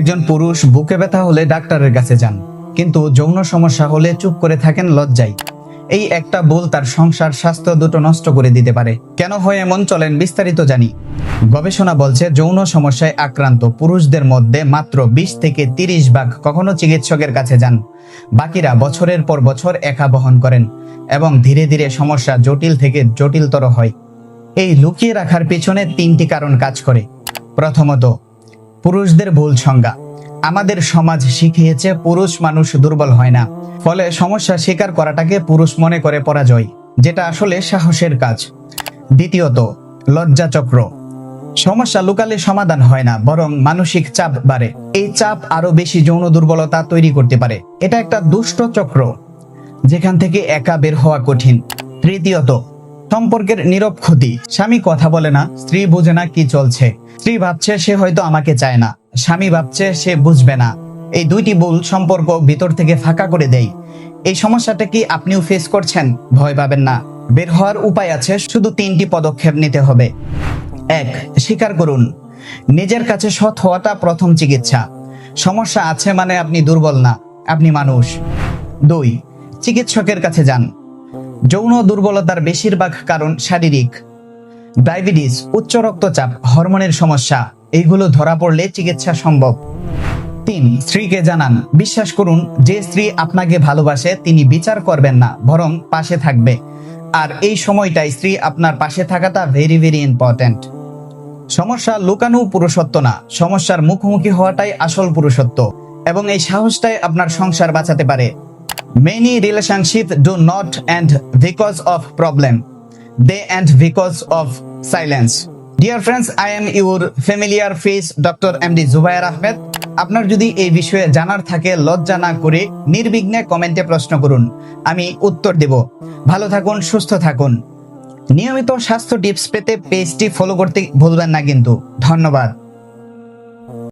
একজন পুরুষ বুকে ব্যথা হলে ডাক্তারের কাছে যান, কিন্তু যৌন সমস্যা হলে চুপ করে থাকেন লজ্জায়। এই একটা ভুল তার সংসার স্বাস্থ্য দুটো নষ্ট করে দিতে পারে। কেন হয় এমন, চলেন বিস্তারিত জানি। গবেষণা বলছে যৌন সমস্যায় আক্রান্ত পুরুষদের মধ্যে মাত্র 20 থেকে 30% কখনো চিকিৎসকের কাছে যান। বাকিরা বছরের পর বছর একা বহন করেন এবং ধীরে ধীরে সমস্যা জটিল থেকে জটিলতর হয়। এই লুকিয়ে রাখার পিছনে 3টি কারণ কাজ করে। প্রথমত, পুরুষদের ভুল সংজ্ঞা। আমাদের সমাজ শিখিয়েছে পুরুষ মানুষ দুর্বল হয় না, ফলে সমস্যা স্বীকার করাটাকে পুরুষ মনে করে পরাজয়, যেটা আসলে সাহসের কাজ। দ্বিতীয়ত, লজ্জা চক্র। সমস্যা লুকালে সমাধান হয় না, বরং মানসিক চাপ বাড়ে। এই চাপ আরো বেশি যৌন দুর্বলতা তৈরি করতে পারে। এটা একটা দুষ্ট চক্র যেখান থেকে একা বের হওয়া কঠিন। তৃতীয়ত, সম্পর্কের নীরব ক্ষতি। স্বামী কথা বলে না, স্ত্রী বোঝে না কি চলছে। স্ত্রী ভাবছে সে হয়তো আমাকে চায় না, স্বামী ভাবছে সে বুঝবে না। এই দুইটি ভুল সম্পর্ক ভিতর থেকে ফাঁকা করে দেয়। এই সমস্যাটা কি আপনিও ফেস করছেন? ভয় পাবেন না, বের হওয়ার উপায় আছে। শুধু 3টি পদক্ষেপ নিতে হবে। 1. স্বীকার করুন। নিজের কাছে সৎ হওয়াটা প্রথম চিকিৎসা। সমস্যা আছে মানে আপনি দুর্বল না, আপনি মানুষ। 2. চিকিৎসকের কাছে যান। যৌন দুর্বলতার বেশিরভাগ কারণ শারীরিক। ডায়াবেটিস, উচ্চ রক্তচাপ, হরমোনের সমস্যা, এইগুলো ধরা পড়লে চিকিৎসা সম্ভব। 3. স্ত্রীকে জানান। বিশ্বাস করুন, যে স্ত্রী আপনাকে ভালোবাসে তিনি বিচার করবেন না, বরং পাশে থাকবে। আর এই সময়টাই স্ত্রী আপনার পাশে থাকাটা ভেরি ভেরি ইম্পর্ট্যান্ট। সমস্যা লুকানো পুরুষত্ব না, সমস্যার মুখোমুখি হওয়াটাই আসল পুরুষত্ব, এবং এই সাহসটাই আপনার সংসার বাঁচাতে পারে। Many relationships do not end because of problem. They end because of silence. Dear friends, I am your familiar face, Dr. MD Zubair Ahmed. আপনার যদি এই বিষয়ে জানার থাকে, লজ্জা না করে নির্বিঘ্নে কমেন্টে প্রশ্ন করুন, আমি উত্তর দেব। ভালো থাকুন, সুস্থ থাকুন। নিয়মিত স্বাস্থ্য টিপস পেতে পেজটি ফলো করতে ভুলবেন না কিন্তু। ধন্যবাদ।